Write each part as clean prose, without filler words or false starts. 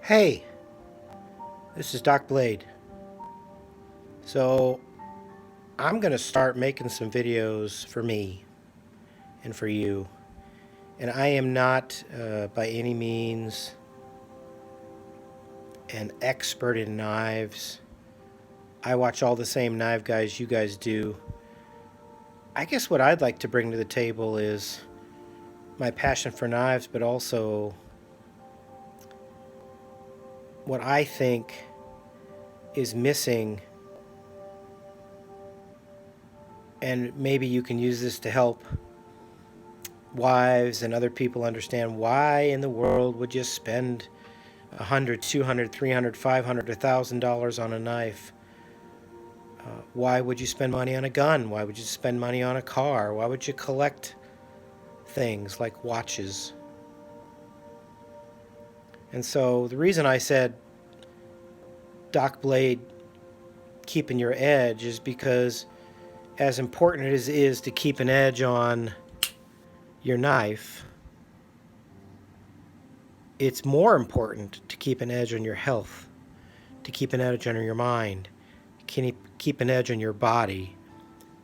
Hey, this is Doc Blade. So, I'm going to start making some videos for me and for you. And I am not, by any means, an expert in knives. I watch all the same knife guys you guys do. I guess what I'd like to bring to the table is my passion for knives, but also what I think is missing. And maybe you can use this to help wives and other people understand why in the world would you spend $100, $200, $300, $500, $1,000 on a knife? Why would you spend money on a gun? Why would you spend money on a car? Why would you collect things like watches? And so the reason I said Doc Blade keeping your edge is because as important as it is to keep an edge on your knife, it's more important to keep an edge on your health, to keep an edge on your mind, keep an edge on your body,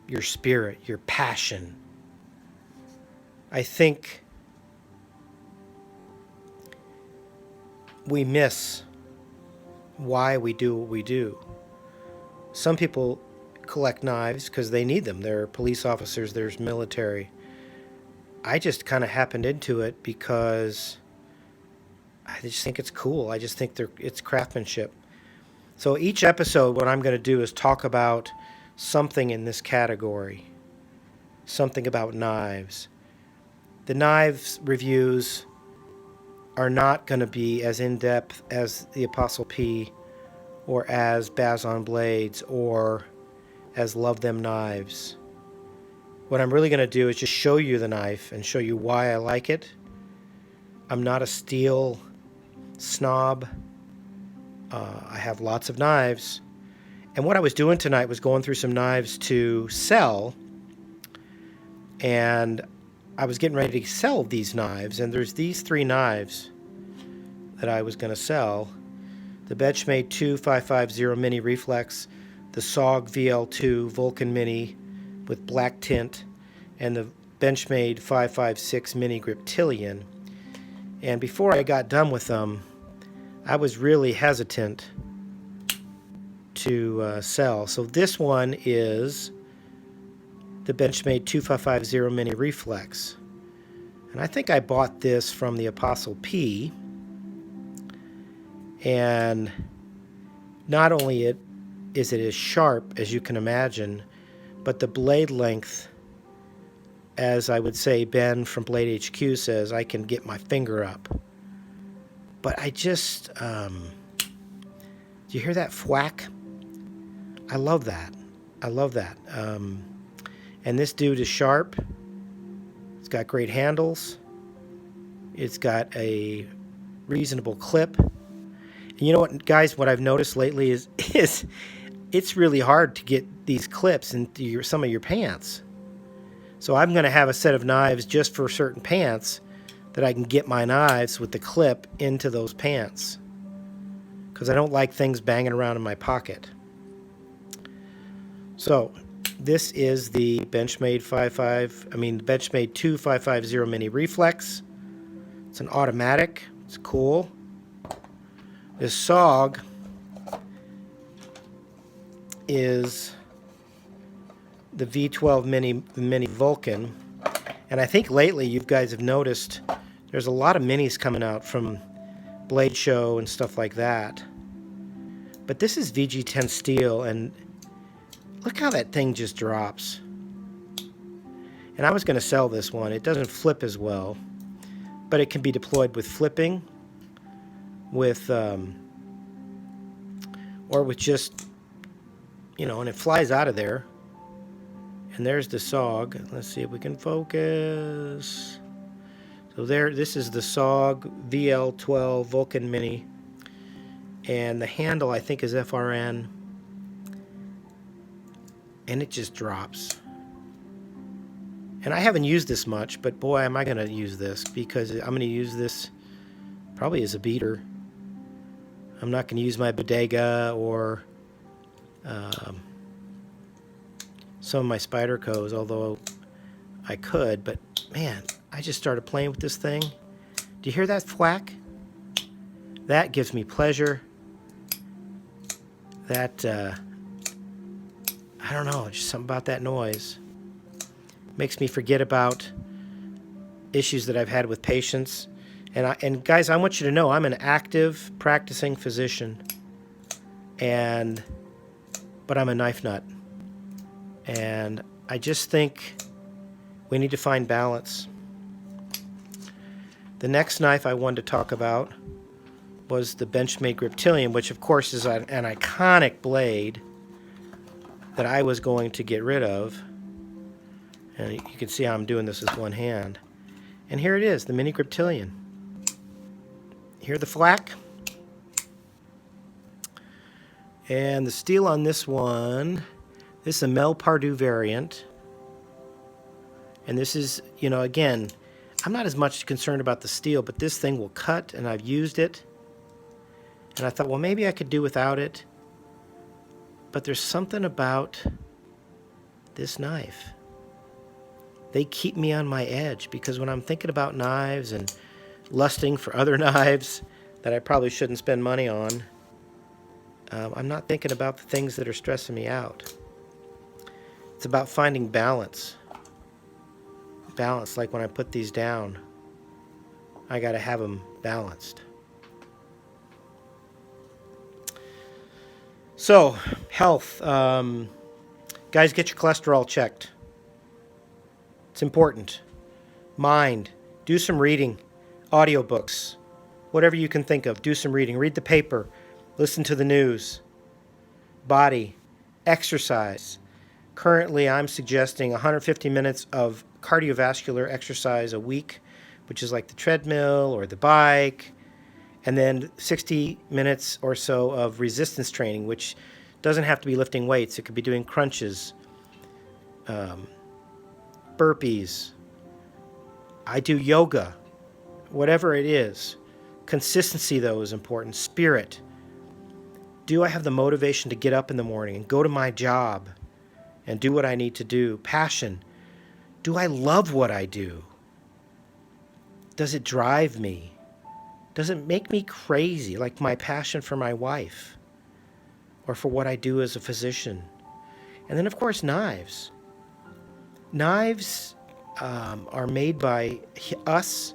your spirit, your passion. I think we miss why we do what we do. Some people collect knives because they need them. They're police officers, there's military. I just kind of happened into it because I just think it's cool. I just think it's craftsmanship. So each episode, what I'm going to do is talk about something in this category, something about knives. The knives reviews are not going to be as in-depth as the Apostle P or as Bazon Blades or as Love Them Knives. What I'm really going to do is just show you the knife and show you why I like it. I'm not a steel snob. I have lots of knives. And what I was doing tonight was going through some knives to sell. And I was getting ready to sell these knives. And there's these three knives that I was going to sell. The Benchmade 2550 Mini Reflex, the SOG VL2 Vulcan Mini with black tint, and the Benchmade 556 Mini Griptilian. And before I got done with them, I was really hesitant to sell. So this one is the Benchmade 2550 Mini Reflex. And I think I bought this from the Apostle P. And not only is it as sharp as you can imagine, but the blade length, as I would say Ben from Blade HQ says, I can get my finger up. But I just, do you hear that thwack? I love that. I love that. And this dude is sharp. It's got great handles. It's got a reasonable clip. And you know what, guys, what I've noticed lately is it's really hard to get these clips into some of your pants. So I'm going to have a set of knives just for certain pants that I can get my knives with the clip into those pants, because I don't like things banging around in my pocket. So this is the Benchmade 2550 Mini Reflex. It's an automatic. It's cool. This SOG is the V12 Mini Vulcan. And I think lately you guys have noticed there's a lot of minis coming out from Blade Show and stuff like that. But this is VG10 steel, and look how that thing just drops. And I was going to sell this one. It doesn't flip as well, but it can be deployed with flipping, with or with just, and it flies out of there. And there's the SOG. Let's see if we can focus. So this is the SOG VL12 Vulcan Mini. And the handle, I think, is FRN. And it just drops. And I haven't used this much, but boy, am I going to use this, because I'm going to use this probably as a beater. I'm not going to use my bodega or um, some of my Spydercos, although I could, but man, I just started playing with this thing. Do you hear that thwack? That gives me pleasure. That, I don't know, just something about that noise. Makes me forget about issues that I've had with patients. And guys, I want you to know I'm an active practicing physician, but I'm a knife nut. And I just think we need to find balance. The next knife I wanted to talk about was the Benchmade Griptilian, which of course is an iconic blade that I was going to get rid of. And you can see how I'm doing this with one hand. And here it is, the Mini Griptilian. Hear the flack? And the steel on this one, this is a Mel Pardue variant. And this is, you know, again, I'm not as much concerned about the steel, but this thing will cut, and I've used it. And I thought, well, maybe I could do without it. But there's something about this knife. They keep me on my edge, because when I'm thinking about knives and lusting for other knives that I probably shouldn't spend money on, I'm not thinking about the things that are stressing me out. It's about finding balance. Balance, like when I put these down, I got to have them balanced. So, health. Guys, get your cholesterol checked. It's important. Mind. Do some reading. Audiobooks. Whatever you can think of. Do some reading. Read the paper. Listen to the news. Body. Exercise. Currently, I'm suggesting 150 minutes of cardiovascular exercise a week, which is like the treadmill or the bike, and then 60 minutes or so of resistance training, which doesn't have to be lifting weights. It could be doing crunches, burpees. I do yoga, whatever it is. Consistency, though, is important. Spirit. Do I have the motivation to get up in the morning and go to my job and do what I need to do? Passion. Do I love what I do? Does it drive me? Does it make me crazy, like my passion for my wife or for what I do as a physician? And then, of course, knives. Knives are made by us,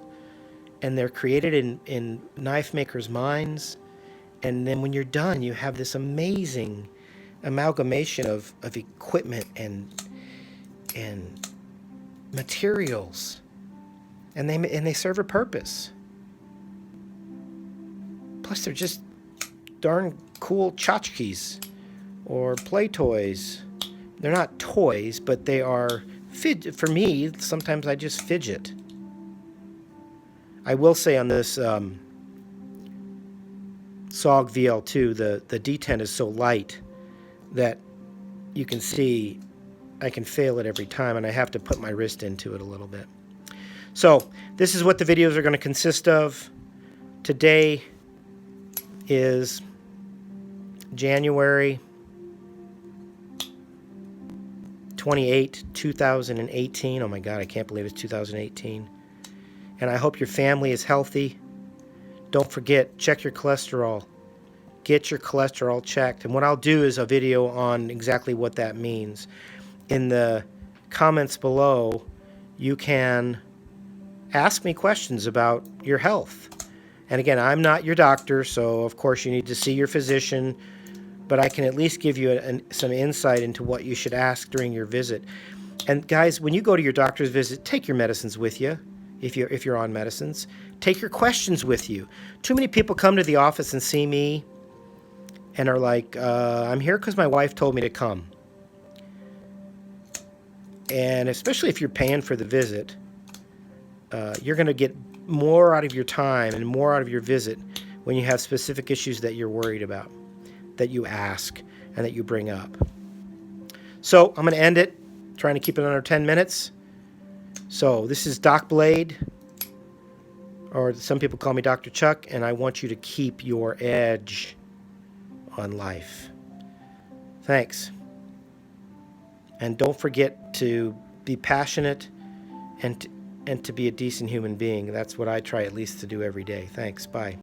and they're created in knife makers' minds. And then when you're done, you have this amazing amalgamation of equipment and materials, and they serve a purpose. Plus, they're just darn cool tchotchkes or play toys. They're not toys, but they are for me. Sometimes I just fidget. I will say on this SOG VL2, the D10 is so light that you can see I can fail it every time, and I have to put my wrist into it a little bit. So this is what the videos are going to consist of. Today is January 28, 2018. Oh my God, I can't believe it's 2018. And I hope your family is healthy. Don't forget, check your cholesterol. Get your cholesterol checked. And what I'll do is a video on exactly what that means. In the comments below, you can ask me questions about your health. And again, I'm not your doctor, so of course you need to see your physician, but I can at least give you some insight into what you should ask during your visit. And guys, when you go to your doctor's visit, take your medicines with you. If you're on medicines, take your questions with you. Too many people come to the office and see me and are like, I'm here because my wife told me to come. And especially if you're paying for the visit, you're going to get more out of your time and more out of your visit when you have specific issues that you're worried about, that you ask and that you bring up. So I'm going to end it, trying to keep it under 10 minutes. So this is Doc Blade, or some people call me Dr. Chuck, and I want you to keep your edge. on life. Thanks. And don't forget to be passionate and to be a decent human being. That's what I try at least to do every day. Thanks. Bye.